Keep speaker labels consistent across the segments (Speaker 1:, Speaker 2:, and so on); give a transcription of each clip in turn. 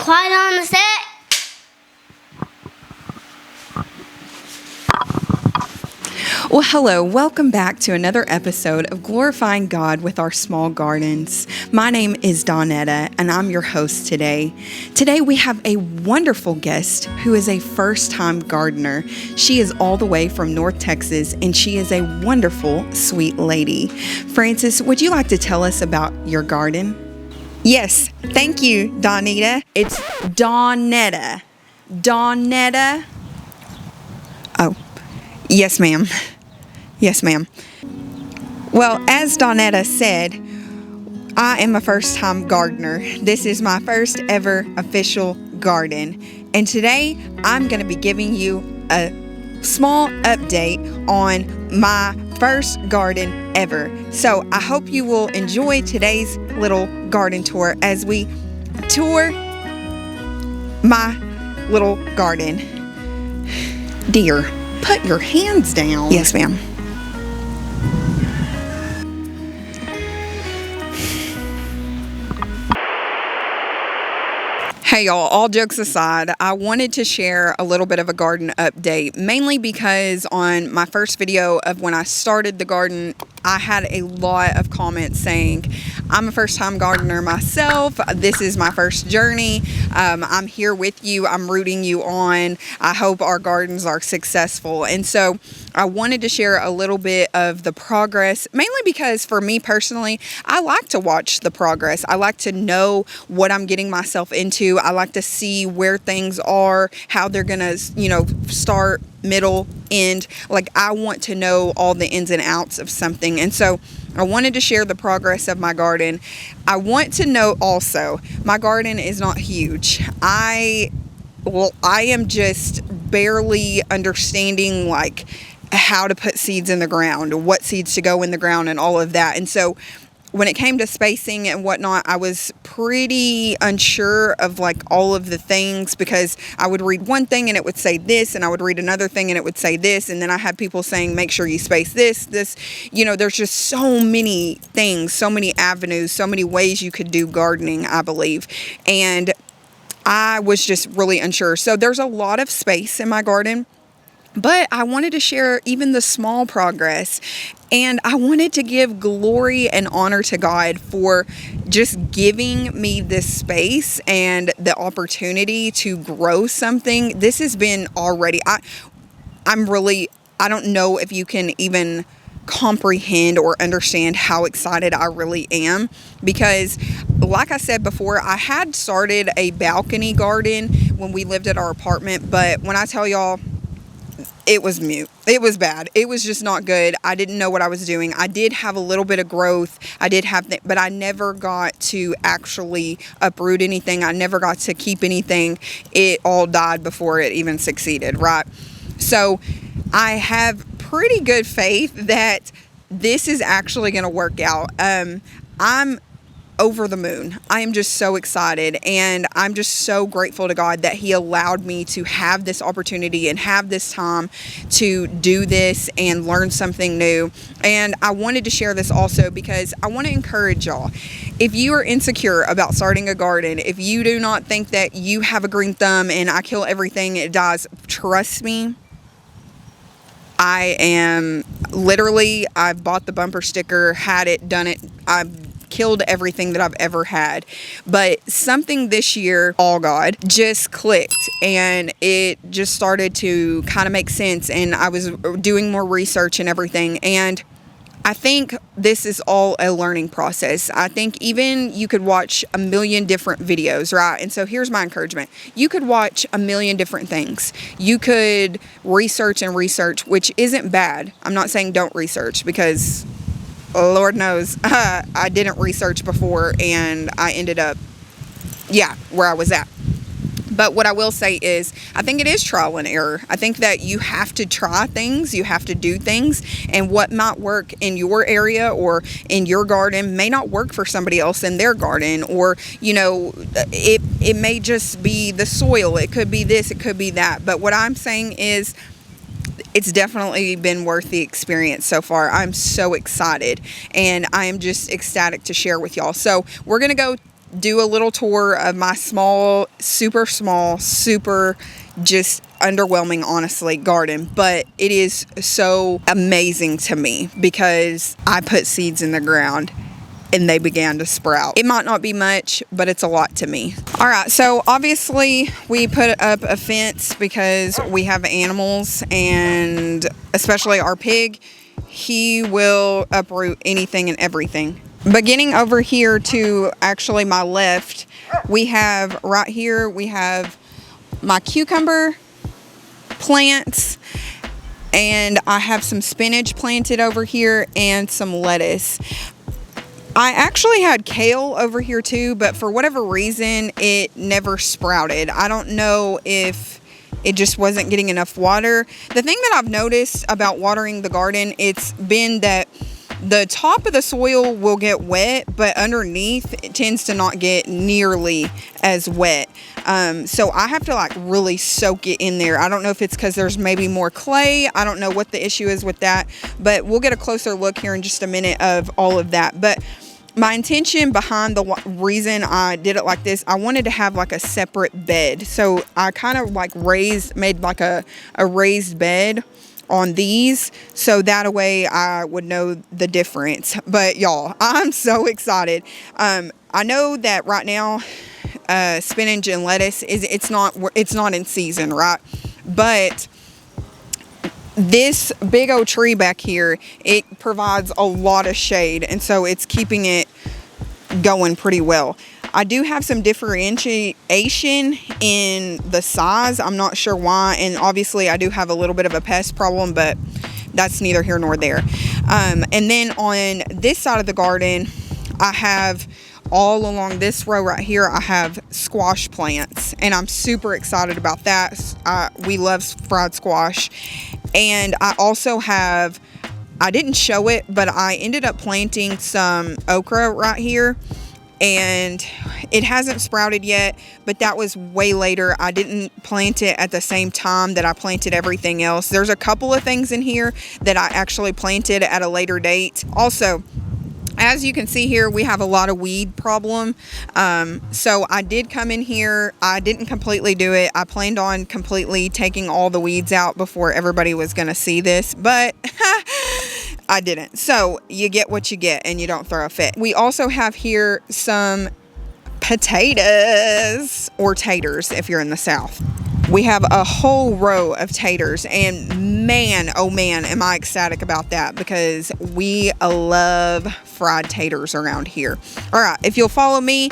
Speaker 1: Quiet on the set.
Speaker 2: Well, hello. Welcome back to another episode of Glorifying God with Our Small Gardens. My name is Donetta, and I'm your host today. Today, we have a wonderful guest who is a first-time gardener. She is all the way from North Texas, and she is a wonderful, sweet lady. Frances, would you like to tell us about your garden? Yes, thank you, Donita. It's Donetta. Donetta. Oh, yes, ma'am. Yes, ma'am. Well, as Donetta said, I am a first-time gardener. This is my first ever official garden. And today, I'm going to be giving you a small update on my first garden ever. So I hope you will enjoy today's little garden tour as we tour my little garden. Dear, put your hands down. Yes, ma'am. Hey y'all, all jokes aside, I wanted to share a little bit of a garden update, mainly because on my first video of when I started the garden, I had a lot of comments saying, I'm a first-time gardener myself. This is my first journey. I'm here with you. I'm rooting you on. I hope our gardens are successful. And so I wanted to share a little bit of the progress, mainly because for me personally, I like to watch the progress. I like to know what I'm getting myself into. I like to see where things are, how they're going to, start, middle, end. Like, I want to know all the ins and outs of something. And so I wanted to share the progress of my garden. I want to note also, my garden is not huge. I am just barely understanding how to put seeds in the ground, what seeds to go in the ground and all of that. And so when it came to spacing and whatnot, I was pretty unsure of all of the things, because I would read one thing and it would say this, and I would read another thing and it would say this, and then I had people saying, make sure you space this, there's just so many things, so many avenues, so many ways you could do gardening, I believe. And I was just really unsure. So there's a lot of space in my garden, but I wanted to share even the small progress. And I wanted to give glory and honor to God for just giving me this space and the opportunity to grow something. This has been already, I don't know if you can even comprehend or understand how excited I really am, because like I said before, I had started a balcony garden when we lived at our apartment, but when I tell y'all, it was mute. It was bad. It was just not good. I didn't know what I was doing. I did have a little bit of growth. But I never got to actually uproot anything. I never got to keep anything. It all died before it even succeeded, right? So I have pretty good faith that this is actually going to work out. I'm over the moon. I am just so excited, and I'm just so grateful to God that He allowed me to have this opportunity and have this time to do this and learn something new. And I wanted to share this also because I want to encourage y'all. If you are insecure about starting a garden, if you do not think that you have a green thumb and I kill everything, it dies, trust me, I've bought the bumper sticker, had it, done it, I've killed everything that I've ever had. But something this year, all God, just clicked, and it just started to kind of make sense, and I was doing more research and everything, and I think this is all a learning process. I think even you could watch a million different videos, right? And so here's my encouragement. You could watch a million different things. You could research, which isn't bad. I'm not saying don't research, because Lord knows I didn't research before and I ended up, where I was at. But what I will say is, I think it is trial and error. I think that you have to try things, you have to do things, and what might work in your area or in your garden may not work for somebody else in their garden, or, it may just be the soil. It could be this, it could be that. But what I'm saying is, it's definitely been worth the experience so far. I'm so excited, and I am just ecstatic to share with y'all. So we're going to go do a little tour of my small, super just underwhelming, honestly, garden. But it is so amazing to me because I put seeds in the ground and they began to sprout. It might not be much, but it's a lot to me. All right, so obviously we put up a fence because we have animals, and especially our pig, he will uproot anything and everything. Beginning over here to actually my left, we have right here, we have my cucumber plants, and I have some spinach planted over here and some lettuce. I actually had kale over here too, but for whatever reason, it never sprouted. I don't know if it just wasn't getting enough water. The thing that I've noticed about watering the garden, it's been that the top of the soil will get wet, but underneath it tends to not get nearly as wet. So I have to like really soak it in there. I don't know if it's because there's maybe more clay. I don't know what the issue is with that, but we'll get a closer look here in just a minute of all of that. But my intention behind the reason I did it like this, I wanted to have like a separate bed. So I kind of like made like a raised bed on these, so that way I would know the difference. But y'all, I'm so excited. I know that right now spinach and lettuce it's not in season, right? But this big old tree back here, it provides a lot of shade, and so it's keeping it going pretty well. I do have some differentiation in the size. I'm not sure why, and obviously I do have a little bit of a pest problem, but that's neither here nor there. And then on this side of the garden, I have all along this row right here, I have squash plants, and I'm super excited about that. We love fried squash. And I also have, I didn't show it, but I ended up planting some okra right here, and it hasn't sprouted yet, but that was way later. I didn't plant it at the same time that I planted everything else. There's a couple of things in here that I actually planted at a later date. Also, as you can see here, we have a lot of weed problem. So I did come in here. I didn't completely do it. I planned on completely taking all the weeds out before everybody was going to see this, but I didn't. So you get what you get, and you don't throw a fit. We also have here some potatoes, or taters if you're in the South. We have a whole row of taters, and man, oh man, am I ecstatic about that, because we love fried taters around here. All right, if you'll follow me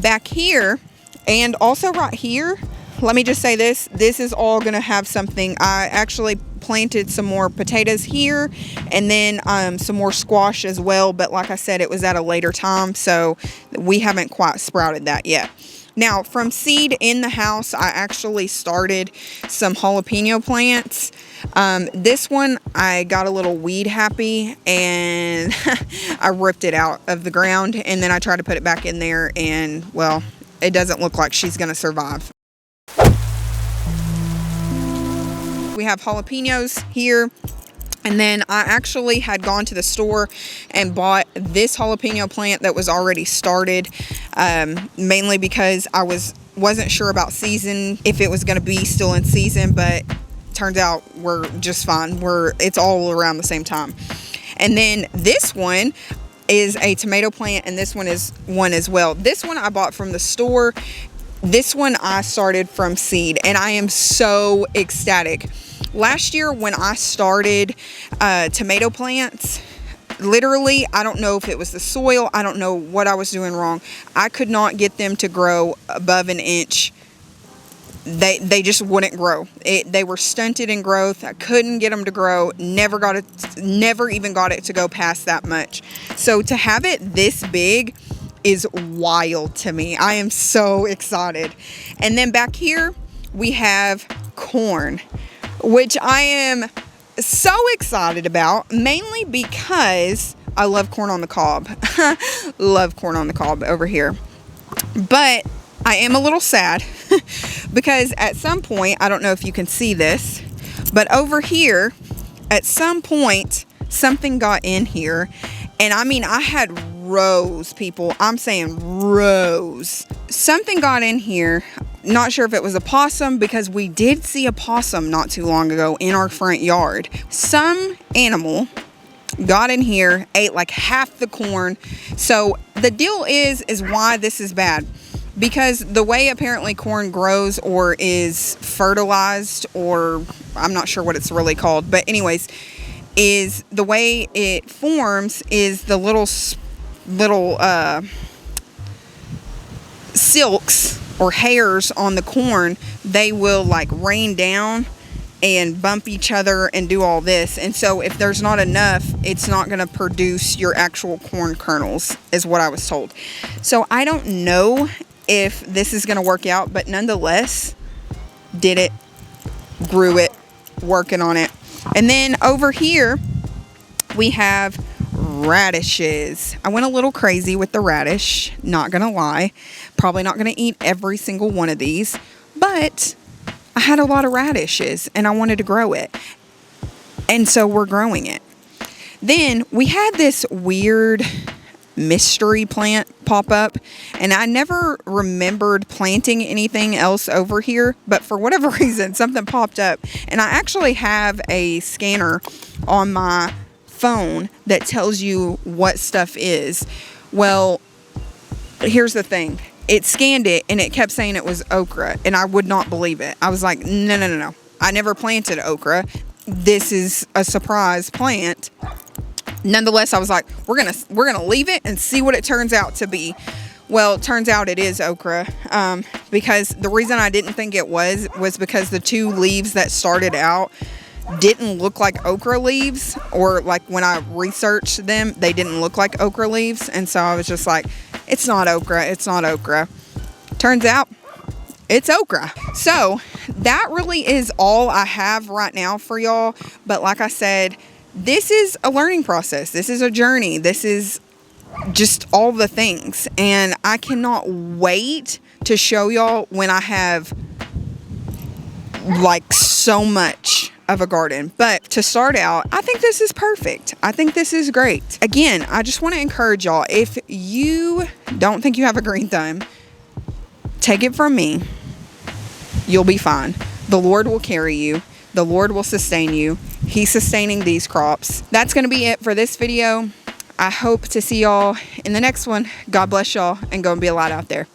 Speaker 2: back here, and also right here, let me just say this is all gonna have something. I actually planted some more potatoes here, and then some more squash as well, but like I said, it was at a later time, so we haven't quite sprouted that yet. Now, from seed in the house, I actually started some jalapeno plants. This one, I got a little weed happy, and I ripped it out of the ground, and then I tried to put it back in there, and, well, it doesn't look like she's going to survive. We have jalapenos here. And then I actually had gone to the store and bought this jalapeno plant that was already started, mainly because I wasn't sure about season, if it was going to be still in season, but turns out we're just fine. It's all around the same time. And then this one is a tomato plant, and this one is one as well. This one I bought from the store. This one I started from seed, and I am so ecstatic. Last year when I started tomato plants, literally, I don't know if it was the soil, I don't know what I was doing wrong. I could not get them to grow above an inch. They just wouldn't grow. They were stunted in growth. I couldn't get them to grow. Never even got it to go past that much. So to have it this big is wild to me. I am so excited. And then back here we have corn, which I am so excited about, mainly because I love corn on the cob. Love corn on the cob over here. But I am a little sad because at some point, I don't know if you can see this, but over here, at some point, something got in here. And I mean, I had rows, people. I'm saying rows. Something got in here. Not sure if it was a possum, because we did see a possum not too long ago in our front yard. Some animal got in here, ate like half the corn. So the deal is why this is bad. Because the way apparently corn grows or is fertilized, or I'm not sure what it's really called, but anyways, is the way it forms is the little silks or hairs on the corn, they will like rain down and bump each other and do all this. And so if there's not enough, it's not going to produce your actual corn kernels, is what I was told. So I don't know if this is going to work out, but nonetheless, did it, grew it, working on it. And then over here we have radishes. I went a little crazy with the radish, not gonna lie. Probably not gonna eat every single one of these, but I had a lot of radishes and I wanted to grow it, and so we're growing it. Then we had this weird mystery plant pop up, and I never remembered planting anything else over here, but for whatever reason something popped up, and I actually have a scanner on my phone that tells you what stuff is. Well, here's the thing. It scanned it and it kept saying it was okra, and I would not believe it. I was like, no. I never planted okra. This is a surprise plant. Nonetheless, I was like, we're gonna leave it and see what it turns out to be. Well, it turns out it is okra, because the reason I didn't think it was because the two leaves that started out didn't look like okra leaves, or like when I researched them, they didn't look like okra leaves. And so I was just like, it's not okra, it's not okra. Turns out it's okra. So that really is all I have right now for y'all. But like I said, this is a learning process. This is a journey. This is just all the things. And I cannot wait to show y'all when I have like so much of a garden. But to start out, I think this is perfect. I think this is great. Again, I just want to encourage y'all, if you don't think you have a green thumb, take it from me. You'll be fine. The Lord will carry you. The Lord will sustain you. He's sustaining these crops. That's going to be it for this video. I hope to see y'all in the next one. God bless y'all, and go and be a light out there.